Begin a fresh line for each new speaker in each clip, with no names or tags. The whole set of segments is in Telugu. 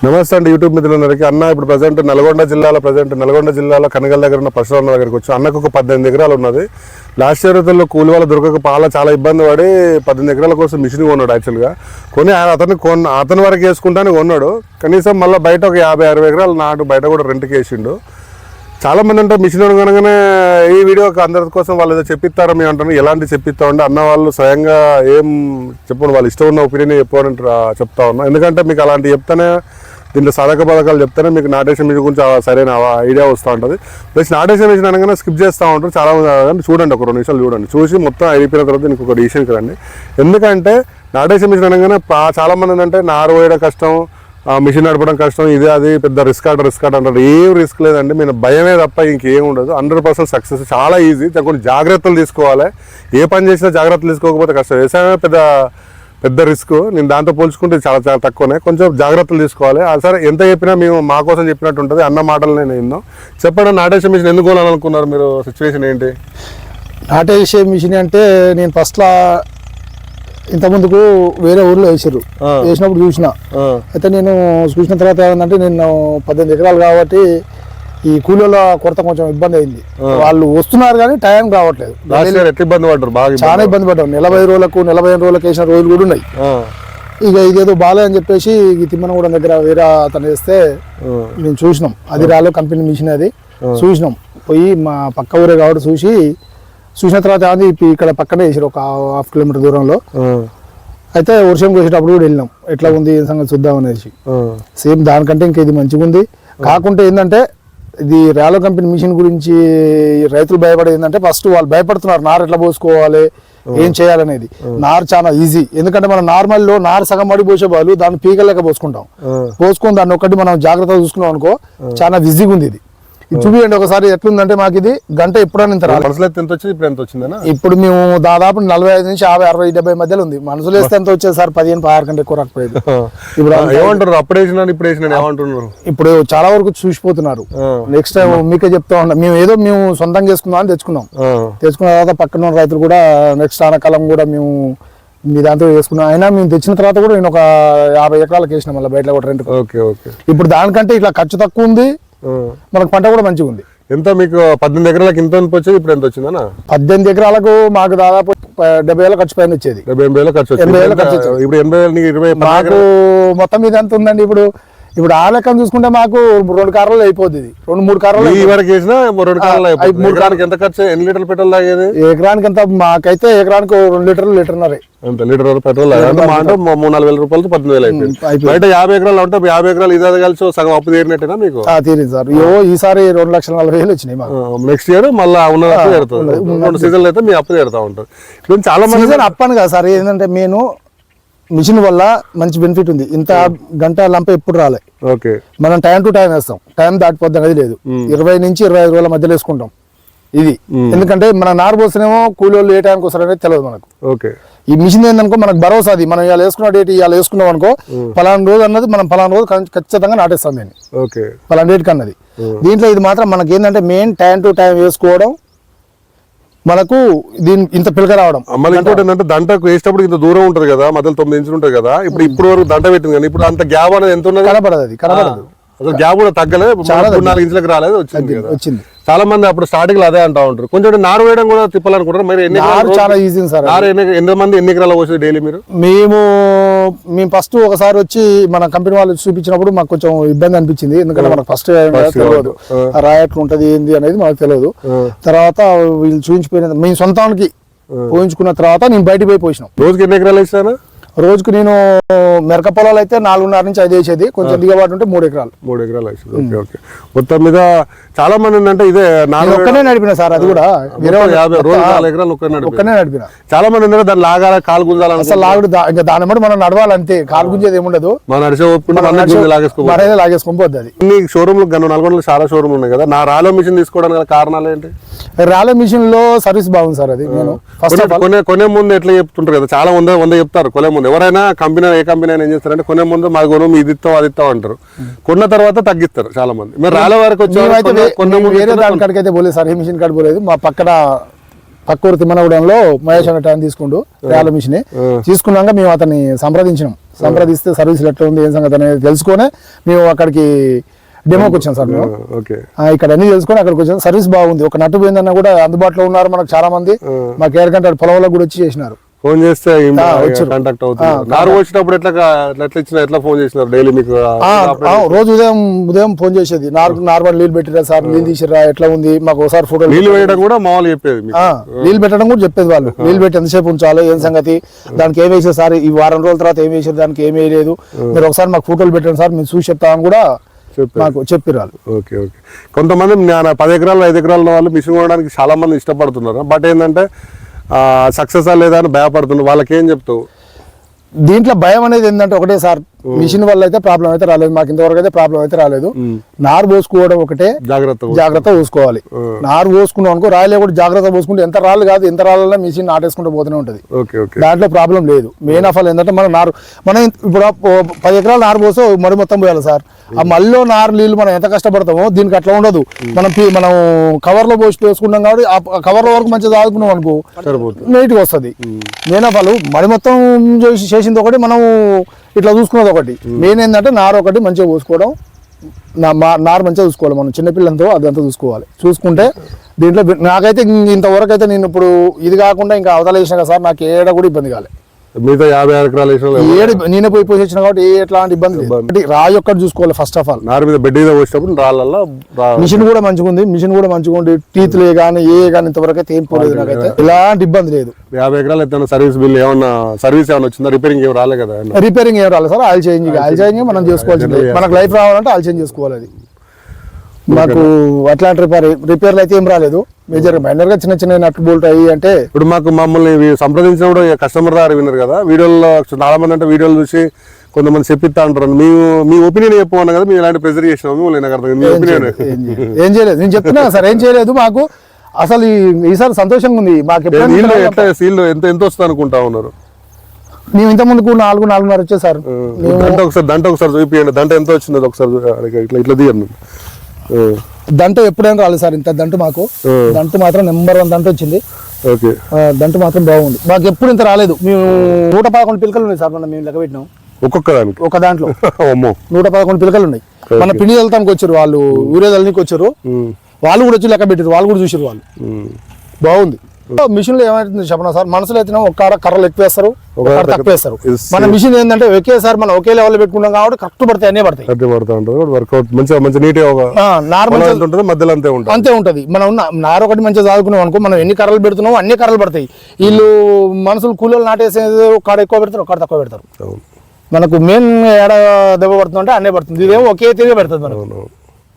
నమస్తే అండి యూట్యూబ్ మిత్రులందరికీ. అన్న ఇప్పుడు ప్రజెంట్ నల్గొండ జిల్లాలో కనగల్ దగ్గర ఉన్న పశువుల దగ్గరికి వచ్చి అన్నకు ఒక 18 ఎకరాలు ఉన్నది. లాస్ట్ ఇయర్ రైతుల్లో కూలి వాళ్ళు దొరకక చాలా ఇబ్బంది పడి 18 ఎకరాల కోసం మిషన్ కొన్నాడు. యాక్చువల్గా కొని అతని వరకు వేసుకుంటానే కొన్నాడు. కనీసం మళ్ళీ బయట ఒక 50-60 ఎకరాలు నాటు బయట కూడా రెంట్కి వేసిండు. చాలా మంది అంటే మిషన్ కనుకనే ఈ వీడియో అందరి కోసం వాళ్ళు ఏదో చెప్పిస్తారో మేము అంటాను. ఎలాంటి చెప్పిస్తా ఉంటే అన్న వాళ్ళు స్వయంగా ఏం చెప్పండి, వాళ్ళు ఇష్టం ఉన్న ఒపీనియన్ చెప్పాలని చెప్తా ఉన్నా. ఎందుకంటే మీకు అలాంటి చెప్తానే దీంట్లో సాధక పథకాలు చెప్తేనే మీకు నాటేషన్ మిషన్ గురించి సరైన ఐడియా వస్తూ ఉంటుంది. ప్లస్ నాటేషన్ మిషన్ అనగానే స్కిప్ చేస్తూ ఉంటారు చాలా మంది. చూడండి, ఒక 2 నిమిషాలు చూడండి, చూసి మొత్తం అయిపోయిన తర్వాత దీనికి ఒక డిసిషన్కి రండి. ఎందుకంటే నాటేషన్ మిషన్ అనగానే చాలా మంది ఏంటంటే నారు వేయడం కష్టం, మిషన్ నడపడం కష్టం, ఇదే అది పెద్ద రిస్క్ అంటారు. ఏం రిస్క్ లేదండి, మీరు భయమే తప్ప ఇంకేం ఉండదు. 100% సక్సెస్, చాలా ఈజీ. కొన్ని జాగ్రత్తలు తీసుకోవాలి. ఏ పని చేసినా జాగ్రత్తలు తీసుకోకపోతే కష్టం. వ్యవసాయమే పెద్ద రిస్క్. నేను దాంతో పోల్చుకుంటే చాలా తక్కువనే. కొంచెం జాగ్రత్తలు తీసుకోవాలి. సరే ఎంత చెప్పినా మేము మా కోసం చెప్పినట్టు ఉంటుంది. అన్న మాటలు నేను విన్నాం. చెప్పండి, నాటేషన్ మిషన్ ఎందుకు కొనాలనుకున్నారు మీరు? సిచ్యువేషన్ ఏంటి?
నాటేషన్ మిషన్ అంటే నేను ఫస్ట్లో ఇంతకుముందుకు వేరే ఊర్లో వేసినప్పుడు చూసిన. అయితే నేను చూసిన తర్వాత ఏమందంటే, నేను 18 ఎకరాలు కాబట్టి ఈ కూలీల కొరత కొంచెం ఇబ్బంది అయింది. వాళ్ళు వస్తున్నారు కానీ టైం రావట్లేదు. చాలా ఇబ్బంది పడ్డారు. 40 రోజులకు 45 రోజులకు వేసిన రోజులు కూడా ఉన్నాయి. ఇక ఇదేదో బాలే అని చెప్పేసి ఈ తిమ్మనగూడెం దగ్గర వేరే అతను వేస్తే మేము చూసినాం. అది రాలో కంపెనీ మిషన్, అది చూసినాం. పోయి మా పక్క ఊరే కాబట్టి చూసిన తర్వాత అది ఇక్కడ పక్కనే వేసారు, ఒక 1/2 కిలోమీటర్ దూరంలో. అయితే వర్షం వేసేటప్పుడు కూడా వెళ్ళినాం, ఎట్లా ఉంది ఏం సంగతి చూద్దాం అనేసి. సేమ్ దానికంటే ఇంకా ఇది మంచిగా ఉంది. కాకుంటే ఏంటంటే, ఇది ర్యాలో కంపెనీ మిషన్ గురించి రైతులు భయపడేది ఏంటంటే, ఫస్ట్ వాళ్ళు భయపడుతున్నారు నారు ఎట్లా పోసుకోవాలి, ఏం చేయాలనేది. నారు చాలా ఈజీ. ఎందుకంటే మనం నార్మల్లో నారు సగం మడి పోసే వాళ్ళు దాన్ని పీకలేక పోసుకొని దాన్ని ఒకటి మనం జాగ్రత్తగా చూసుకున్నాం అనుకో, చాలా ఈజీగా ఉంది. ఇది చూపియండి ఒకసారి ఎట్లుందంటే. మాకు ఇది గంట ఎప్పుడైనా ఇప్పుడు మేము దాదాపు 45 నుంచి 50, 60, 70 మధ్యలో ఉంది. మనసులో వేస్తే ఎంత వచ్చేది సార్? 15-16 కంటే ఎక్కువ రాకపోయేది. ఇప్పుడు
ఏమంటారు?
ఇప్పుడు చాలా వరకు చూసిపోతున్నారు. నెక్స్ట్ టైం మీకే చెప్తా ఉన్నా, మేము సొంతంగా చేసుకుందాం అని తెచ్చుకున్న తర్వాత పక్కన రైతులు కూడా నెక్స్ట్ ఆనకాలం కూడా మేము మీ దాంతో వేసుకున్నాం. అయినా మేము తెచ్చిన తర్వాత కూడా నేను ఒక 50 ఎకరాలకు వేసిన మళ్ళీ బయట కూడా రెంట్. ఇప్పుడు దానికంటే ఇట్లా ఖర్చు తక్కువ ఉంది, మనకు పంట కూడా మంచిగా ఉంది.
ఎంత మీకు 18 ఎకరాలకు ఇంత వచ్చేది? ఇప్పుడు ఎంత వచ్చిందన్నా?
18 ఎకరాలకు మాకు దాదాపు 70,000 ఖర్చు పైన వచ్చేది.
80,000 ఖర్చు. ఇప్పుడు 80,000
మాకు మొత్తం మీద ఎంత ఉందండి? ఇప్పుడు ఆ లెక్కను చూసుకుంటే మాకు 2 కార్లు అయిపోతుంది. 2-3 కార్లు
వేసినా 2 కార్లు అయిపోతుంది. ఎంత ఖర్చు? ఎన్ని లీటర్లు పెట్రోల్ తాగేది
ఎకరానికి? ఎంత మాకైతే ఎకరానికి 2 లీటర్లు, లీటర్న్నర.
అంత లీటర్ పెట్రోల్ 3-4 వేల రూపాయలతో 18,000 అయిపోయింది. బయట 50 ఎకరాలు ఉంటే 50 ఎకరాలు ఇది కలిసి సగం అప్పు తీరినట్టేనా మీకు?
తీరింది సార్. ఈసారి 2,40,000 వచ్చినాయి మాకు.
నెక్స్ట్ ఇయర్ మళ్ళీ ఉన్న అప్పు తీరుతుంది. 2 సీజన్లు అయితే మీ అప్పు తీరుతా ఉంటుంది. ఇప్పుడు చాలా మంది
అప్పని కాదు సార్, ఏంటంటే నేను మిషన్ వల్ల మంచి బెనిఫిట్ ఉంది. ఇంత గంట లంప ఎప్పుడు రాలే. మనం టైం టు టైం వేస్తాం, టైం దాటిపోద్ది అనేది లేదు. 20 నుంచి 25 రోజుల మధ్యలో వేసుకుంటాం ఇది. ఎందుకంటే మన నారు పోస్తేనేమో కూలి వాళ్ళు ఏ టైంకి వస్తారనేది తెలియదు మనకు. ఈ మిషన్ ఏందనుకో మనకు భరోసా. అది మనం ఇవాళ వేసుకున్న డేట్ ఇవాళ వేసుకున్నాం అనుకో, పలానా రోజు అన్నది మనం పలానా రోజు ఖచ్చితంగా నాటేస్తాం దీన్ని, పలానా డేట్ కన్నది. దీంట్లో ఇది మాత్రం మనకి ఏంటంటే మెయిన్ టైం టు టైం వేసుకోవడం, మనకు దీని ఇంత పిలక రావడం.
మళ్ళీ ఇంకోటి ఏంటంటే, దంటకు వేసేటప్పుడు ఇంత దూరం ఉంటుంది కదా, మధ్యలో 9 ఇంచులు ఉంటుంది కదా. ఇప్పుడు వరకు దంట పెట్టింది కానీ ఇప్పుడు అంత గ్యాప్ అనేది ఎంత ఉన్నది?
కనపడదు.
అసలు గ్యాప్ కూడా తగ్గలేదు. 4 ఇంచులకు రాలేదు, వచ్చింది. చాలా మంది అప్పుడు స్టార్టింగ్ లో అదే అంటా ఉంటారు. కొంచెం నారు వేయడం కూడా తిప్పాలనుకుంటారు. మరి
చాలా ఈజీ సార్.
ఎన్ని ఎకరాలు పోసేది డైలీ మీరు?
మేము ఫస్ట్ ఒకసారి వచ్చి మన కంపెనీ వాళ్ళు చూపించినప్పుడు మాకు కొంచెం ఇబ్బంది అనిపించింది. ఎందుకంటే మనకు ఫస్ట్ తెలియదు రాయట్లు ఉంటది ఏంది అనేది మనకు తెలియదు. తర్వాత వీళ్ళు చూపించిపోయిన మేము సొంతానికి పోయించుకున్న తర్వాత నేను బయటకు పోయి పోసినాం.
రోజుకి ఎన్ని ఎకరాలు ఇస్తాను?
రోజుకు నేను మెరక పొలాలు అయితే 4.5 నుంచి 5 వేసేది. కొంచెం దిగబాటు ఉంటే 3 ఎకరాలు.
3 ఎకరాలు వేసేది. మొత్తం మీద చాలా మంది ఏంటంటే ఇదే
ఒక్కనే నడిపిన సార్. అది కూడా
4 ఎకరాలు
ఒక్కనే నడిపిన.
చాలా మంది ఏంటంటే దాన్ని లాగాల కాలు గుంజాలి.
అసలు లాగుడు ఇంకా దాని బట్టి మనం నడవాలంతే, కాలు గుంజేది ఏముండదు.
మనం
లాగేసుకొని పోద్ది. అది
ఇన్ని షోరూమ్లు నల్గొండలో చాలా షోరూమ్లు ఉన్నాయి కదా, నా రాలో మిషన్ తీసుకోవడానికి కారణాలు ఏంటి?
రాలో మిషన్ లో సర్వీస్ బాగుంది సార్. అది నేను
కొనే ముందు ఎట్లా చెప్తుంటారు కదా, చాలా 100 చెప్తారు కొనే ముందు. ఎవరైనా కంపెనీ ఏ కంపెనీ అయినా ఏం చేస్తారంటే, కొనే ముందు మా కొను ఇది ఇస్తావు అది ఇస్తావు అంటారు. కొన్న తర్వాత తగ్గిస్తారు చాలా మంది. మీరు రాలో వరకు వచ్చి
వేరే దాని కాడికి అయితే పోలేదు సార్, ఏ మిషన్ కాడి పోలేదు. మా పక్క ఊరు తిమ్మనగూడెంలో మహేష్ అనే టైం తీసుకుంటూ రాలో మిషన్ తీసుకున్నాక మేము అతన్ని సంప్రదించినాం. సంప్రదిస్తే సర్వీసులు ఎట్లా ఉంది ఏం సంగతి అనేది తెలుసుకొని మేము అక్కడికి డెమోకి వచ్చాం సార్ మేము.
ఓకే.
ఇక్కడ అన్ని తెలుసుకొని అక్కడికి వచ్చాం. సర్వీస్ బాగుంది. ఒక నట్టు పోయిందన్న కూడా అందుబాటులో ఉన్నారు మనకు చాలా మంది. మా కేర్ కంటే పొలంలో కూడా వచ్చి చేసినారు.
ఫోన్ చేస్తే కాంటాక్ట్ అవుతుంది. నారు వచ్చినప్పుడు ఎట్లా ఫోన్ చేసినారు డైలీ మీకు?
రోజు ఉదయం ఫోన్ చేసేది. నార్మల్ నీళ్ళు పెట్టిరా సార్, నీళ్ళు తీసిరా, ఎట్లా ఉంది మాకు ఒకసారి ఫోటో.
నీళ్ళు వేయడం కూడా మామూలు చెప్పేది.
నీళ్ళు పెట్టడం కూడా చెప్పేది వాళ్ళు. నీళ్ళు పెట్టి ఎంతసేపు ఉంచాలి, ఏం సంగతి, దానికి ఏం వేసారు సార్, ఈ వారం రోజుల తర్వాత ఏం వేసారు, దానికి ఏమీ లేదు, మీరు ఒకసారి మాకు ఫోటోలు పెట్టండి సార్, మేము చూసి చెప్తామని కూడా మాకు చెప్పిరాలు.
Okay okay. కొంతమంది 10 ఎకరాలు 5 ఎకరాల వాళ్ళు మిషన్ కొనడానికి చాలా మంది ఇష్టపడుతున్నారు. బట్ ఏంటంటే సక్సెస్ లేదా అని భయపడుతున్నారు. వాళ్ళకి ఏం చెప్తావు?
దీంట్లో భయం అనేది ఏంటంటే ఒకటే సార్, మిషన్ వల్ల అయితే ప్రాబ్లం అయితే రాలేదు, మాకు ఇంతవరకు అయితే ప్రాబ్లం అయితే రాలేదు. నారు పోసుకోవడం ఒకటే జాగ్రత్త పోసుకోవాలి. నారు పోసుకున్నాం అనుకో, రాయలే కూడా జాగ్రత్త పోసుకుంటే ఎంత రాళ్ళు కాదు, ఎంత రాళ్ళ మిషన్ నాటేసుకుంటూ పోతూనే ఉంటది. దాంట్లో ప్రాబ్లం లేదు. మెయిన్ ఆఫ్ ఆల్ ఏంటంటే మనం ఇప్పుడు 10 ఎకరాలు నారు పోస్తే మరి మొత్తం పోయాలి సార్. ఆ మళ్ళీ నారు నీళ్ళు మనం ఎంత కష్టపడతామో దీనికి అట్లా ఉండదు. మనం కవర్ లో పోసి వేసుకున్నాం కాబట్టి ఆ కవర్ లో వరకు మంచిగా ఆదుకున్నాం అనుకో నీట్గా వస్తుంది. మెయిన్ ఆఫ్ ఆల్ మరి మొత్తం చేసింది ఒకటి, మనం ఇట్లా చూసుకున్నది ఒకటి. మెయిన్ ఏంటంటే నారు ఒకటి మంచిగా పోసుకోవడం, నారు మంచిగా చూసుకోవాలి. మనం చిన్నపిల్లలతో అదంతా చూసుకుంటే దీంట్లో నాకైతే ఇంతవరకు అయితే నేను ఇప్పుడు ఇది కాకుండా ఇంకా అవతల వేసిన కదా సార్, నాకు ఏడా కూడా ఇబ్బంది కాలేదు.
మిగతా 50 ఎకరాలు
నేనే పోయి వచ్చిన కాబట్టి ఎట్లాంటి ఇబ్బంది. రాయి ఒక్కటి చూసుకోవాలి ఫస్ట్ ఆఫ్ ఆల్.
నారు మీద బెడ్ మీద వచ్చినప్పుడు రాళ్ళల్లో
మిషన్ కూడా మంచిగా ఉంది. టీత్లే కానీ ఇంతవరకు అయితే ఏం పోలేదు, నాకైతే ఎలాంటి ఇబ్బంది లేదు.
50 ఎకరాలు అయితే సర్వీస్ బిల్ సర్వీస్ ఏమైనా వచ్చిందా? రిపేరింగ్ ఏం రాలేదు కదా?
రిపేరింగ్ ఏం రాలేదు సార్. ఆయిల్ చేంజ్ మనం చేసుకోవాల్సింది. మనకు లైఫ్ రావాలంటే ఆయిల్ చేంజ్ చేసుకోవాలి. అది మాకు అట్లాంటి రిపేర్లు అయితే ఏం రాలేదు. మేజర్ మైనర్ గా చిన్న నట్టు బోల్ట్ అయ్యి అంటే
ఇప్పుడు మమ్మల్ని సంప్రదించినప్పుడు కస్టమర్ దగ్గర విన్నారు కదా, వీడియోలో చాలా మంది అంటే వీడియోలు చూసి కొంతమంది చెప్పిస్తా అంటారు. మీ ఒపీనియన్ చెప్పమన్నా కదా, మేము ఇలాంటి ప్రెజర్ చేసినాము.
ఏం చేయలేదు, నేను చెప్తున్నా సార్, ఏం చేయలేదు. మాకు అసలు ఈసారి సంతోషంగా ఉంది. మాకు
ఎంత వస్తుంది అనుకుంటా ఉన్నారు?
మేము ఇంత ముందుకు 4.5 వచ్చేది సార్.
దంట ఒకసారి చూపించండి. దంట ఎంత వచ్చింది ఒకసారి ఇట్లా తీయండి.
దంట ఎప్పుడైనా రాలేదు సార్. ఇంత దంట మాకు దంట మాత్రం నెంబర్ 1 దంట వచ్చింది. దంట మాత్రం బాగుంది. మాకు ఎప్పుడు ఇంత రాలేదు. మేము 111 పిలకలు ఉన్నాయి సార్. మేము లెక్క పెట్టినాం ఒక దాంట్లో 111 పిలకలు ఉన్నాయి. మన పిండి వెళ్తానికి వచ్చారు వాళ్ళు, ఊరే వెళ్తానికి వచ్చారు వాళ్ళు కూడా వచ్చి లెక్క పెట్టారు. వాళ్ళు కూడా చూసారు. వాళ్ళు బాగుంది. మిషన్ లో ఏమైతుంది చెప్పనా సార్, మనసులో అయితే ఒక కర్రలు ఎక్కువ వేస్తారు, ఒక తక్కువ వేస్తారు. మన మిషన్ ఏంటంటే ఒకేసారి మనం ఒకే లెవెల్ పెట్టుకుంటాం కాబట్టి కరెక్ట్ పడతాయి, అన్నీ పడతాయి. అంతే ఉంటది. మనం నారు ఒకటి మంచిగా చదువుకున్నాం అనుకో, మనం ఎన్ని కర్రలు పెడుతున్నాం అన్ని కర్రలు పడతాయి. వీళ్ళు మనుషులు కూలీలు నాటేసేది ఒక ఎక్కువ పెడతారు, ఒక తక్కువ పెడతారు. మనకు మెయిన్ ఏడ దెబ్బ పడుతుంది అంటే అన్నీ పడుతుంది. ఇదేమో ఒకే తిరిగి పెడుతుంది మనకు.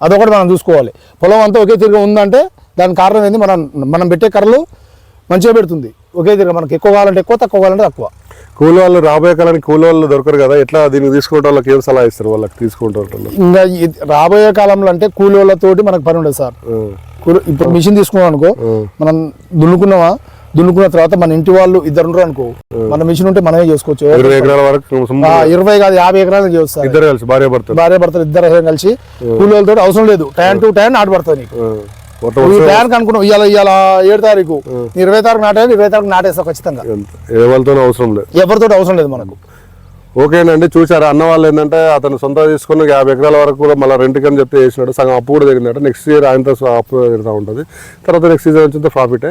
అదొకటి మనం చూసుకోవాలి. పొలం అంతా ఒకే తిరిగి ఉందంటే దాని కారణం ఏంది, మనం పెట్టే కర్రలు మంచిగా పెడుతుంది. ఒకే తిరిగి మనకి ఎక్కువ కావాలంటే ఎక్కువ, తక్కువ కావాలంటే తక్కువ.
కూలి వాళ్ళు రాబోయే కాలానికి కూలి వాళ్ళు దొరకరు కదా, ఎట్లా దీన్ని తీసుకుంటే వాళ్ళకి ఏం సలహా ఇస్తారు? వాళ్ళకి తీసుకుంటారు
ఇంకా రాబోయే కాలంలో అంటే కూలి వాళ్ళతోటి మనకు పని ఉండదు సార్. ఇప్పుడు మిషన్ తీసుకున్నాం అనుకో, మనం దున్నుకున్న తర్వాత మన ఇంటి వాళ్ళు 2 ఉండరు అనుకో, మన మిషన్ ఉంటే మనమే చేసుకోవచ్చు.
20 ఎకరాల వరకు
20 కాదు 50 ఎకరాలు చేయవచ్చు సార్.
ఇద్దరు కలిసి భార్య భర్తలు
ఇద్దరు కలిసి కూలి వాళ్ళతో అవసరం లేదు. టైం టు టైం నాటు పడుతుంది. టైంకి అనుకున్నాం ఇవాళ 7 తారీఖు 20 తారీఖు నాటేది, 20 తారీఖు నాటేస్తాం ఖచ్చితంగా. ఎవరితో అవసరం లేదు మనకు.
ఓకేనండి, చూసారా అన్న వాళ్ళు ఏంటంటే అతను సొంత తీసుకుని 50 ఎకరాల వరకు కూడా మళ్ళీ రెంట్కి అని చెప్పి వేసినాడు. సగం అప్పు కూడా జరిగిందట. నెక్స్ట్ ఇయర్ ఆయనతో అప్పు జరుగుతూ ఉంటుంది. తర్వాత నెక్స్ట్ సీజన్ వచ్చిందో ప్రాఫిటే.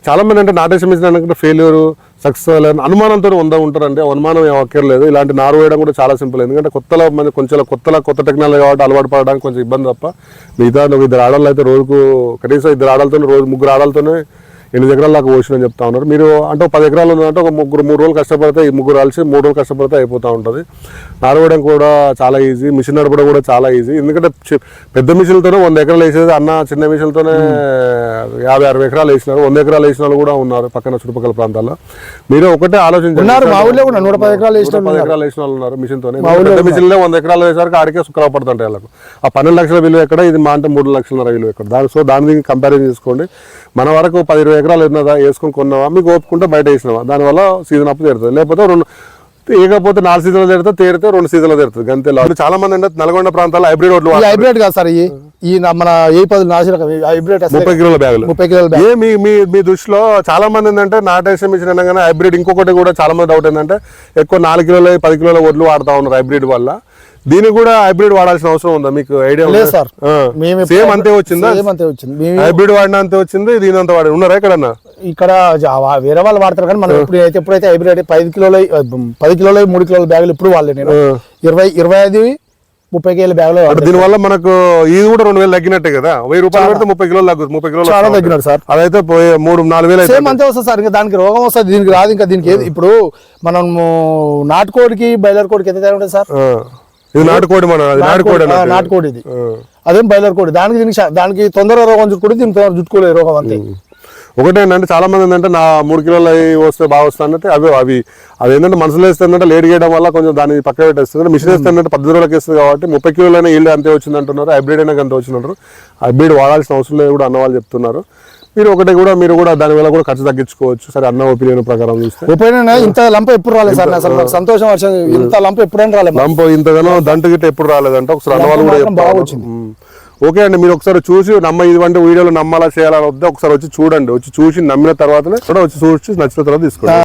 చాలా మంది అంటే నాటేషన్ మిషన్ అనుకుంటే ఫెయిల్యూర్ సక్సెస్ లేని అనుమానంతో ఉంటారండి. అనుమానం ఏం అక్కర్లేదు. ఇలాంటి నారు వేయడం కూడా చాలా సింపుల్. ఎందుకంటే కొత్త టెక్నాలజీ కాబట్టి అలవాటు పడడానికి కొంచెం ఇబ్బంది తప్ప మిగతా 2 ఆడవాళ్ళు అయితే రోజుకు కనీసం 2 ఆడలతో రోజు 3 ఆడలతోనే 8 ఎకరాల దాకా పోషణ చెప్తా ఉన్నారు. మీరు అంటే 10 ఎకరాలు ఉందంటే ఒక 3 రోజులు కష్టపడితే 3 కలిసి 3 రోజులు కష్టపడితే అయిపోతూ ఉంటుంది. నారు వేయడం కూడా చాలా ఈజీ, మిషన్ నడపడం కూడా చాలా ఈజీ. ఎందుకంటే పెద్ద మిషన్లతోనే 100 ఎకరాలు వేసేది అన్న చిన్న మిషన్లతోనే 50-60 ఎకరాలు వేసినారు. 100 ఎకరాలు వేసిన వాళ్ళు కూడా ఉన్నారు పక్కన చుట్టుపక్కల ప్రాంతాల్లో. మీరు ఒకటే ఆలోచించారు,
110 ఎకరాలు వేసిన
వాళ్ళు ఉన్నారు మిషన్తోనే. పెద్ద మిషన్లే 100 ఎకరాలు వేసారికి ఆడికే సుఖరా పడుతుంటాయి వాళ్ళకు. ఆ 12 లక్షల విలువ ఎక్కడ, ఇది మా అంటే 3 లక్షల విలువ ఎక్కడ. దాని కంపారిజన్ చేసుకోండి. మన వరకు 10-20 ఎకరాలు ఉన్నదా వేసుకొని కొన్నావా, మీకు ఓపుకుంటే బయట వేసినావా, దానివల్ల సీజన్ అప్పు జరుగుతుంది. లేకపోతే ఇకపోతే 4 సీజన్లు తేరితే 2 సీజన్లు తేరుతుంది అంతే. చాలా మంది అంటే నల్గొండ ప్రాంతాల్లో హైబ్రిడ్ వడ్లు
ఈ హైబ్రిడ్ కాదు సార్, ఈ మన ఏ10 నాసి రకం హైబ్రిడ్
30 కిలోల బ్యాగులు.
30 కిలోల బ్యాగ్.
ఏ మీ దృష్టిలో చాలా మంది ఏంటంటే నాటేసే మిషన్ అనగానే హైబ్రిడ్, ఇంకొకటి కూడా చాలా మంది డౌట్ ఏంటంటే ఎక్కువ 4 కిలోల 10 కిలోల వడ్లు వాడుతా ఉన్నారు హైబ్రిడ్ వల్ల. దీనికి కూడా హైబ్రిడ్ వాడాల్సిన అవసరం ఉందా? మీకు ఐడియా
లేదు సార్,
సేమ్ అంతే వచ్చిందా?
సేమ్ అంతే వచ్చింది.
హైబ్రిడ్ వాడిన అంతే వచ్చింది, దీని అంత వాడి ఉన్నారా ఎక్కడన్నా?
ఇక్కడ వేరే వాళ్ళు వాడతారు కానీ మనం ఎప్పుడైతే హైబ్రిడ్ 10 కిలోల 3 కిలోల బ్యాగులు ఇప్పుడు వాళ్ళే. నేను 25 30 కిలోల బ్యాగులు.
దీని వల్ల మనకు ఇది కూడా 2000 తగ్గినట్టే కదా. 1000 రూపాయలు పెడితే 30 కిలోలు తగ్గుతుంది. 30 కిలోలు
చాలా తగ్గినాడు సార్.
అదైతే 3-4 వేలు
సేమ్ అంతే వస్తుంది సార్. ఇంకా దానికి రోగం వస్తుంది, దీనికి రాదు. ఇంకా దీనికి ఏది ఇప్పుడు మనం నాటుకోడికి బాయిలర్ కోడికి ఎంత తేడా ఉంటుంది సార్?
ఇది నాటుకోడి, మన
నాటుకోడి ఇది, అదేం బాయిలర్ కోడి. దానికి తొందరగా రోగం చుట్టుకోడి, దీనికి చుట్టుకోలేదు రోగం అంతే.
ఒకటే ఏంటంటే చాలా మంది ఏంటంటే నా 3 కిలోలు వస్తే బాగా వస్తాయంటే అవి ఏంటంటే మనసులో వేస్తుందంటే లేట్ చేయడం వల్ల కొంచెం దాన్ని పక్క పెట్టేస్తుంది. మిషన్ వేస్తుందంటే 10 రోజులకి వేస్తుంది కాబట్టి 30 కిలోలైనా ఈల్డ్ అంతే వచ్చింది అంటున్నారు. హైబ్రిడ్ అయినా అంతే వచ్చిందంటారు. హైబ్రిడ్ వాడాల్సిన అవసరం లేదు కూడా అన్న వాళ్ళు చెప్తున్నారు. మీరు కూడా దాని వల్ల కూడా ఖర్చు తగ్గించుకోవచ్చు. సరే, అన్న ఒపీనియన్ ప్రకారం చూస్తే
ఒపీనియన్ ఇంత లంప ఎప్పుడు రాలేదు సార్. అసలు నాకు సంతోషం వచ్చింది. ఇంత లంప ఎప్పుడైనా రాలేదు.
లంప ఇంతగానో దంటు గిట్ట ఎప్పుడు రాలేదంటే ఒకసారి అన్న వాళ్ళు కూడా
బాగా వచ్చింది.
ఓకే అండి, మీరు ఒకసారి చూసి ఇటువంటి వీడియోలు నమ్మాలా చేయాలని వద్ద ఒకసారి వచ్చి చూడండి. వచ్చి చూసి నమ్మిన తర్వాతనే కూడా వచ్చి చూసి నచ్చిన తర్వాత తీసుకోండి.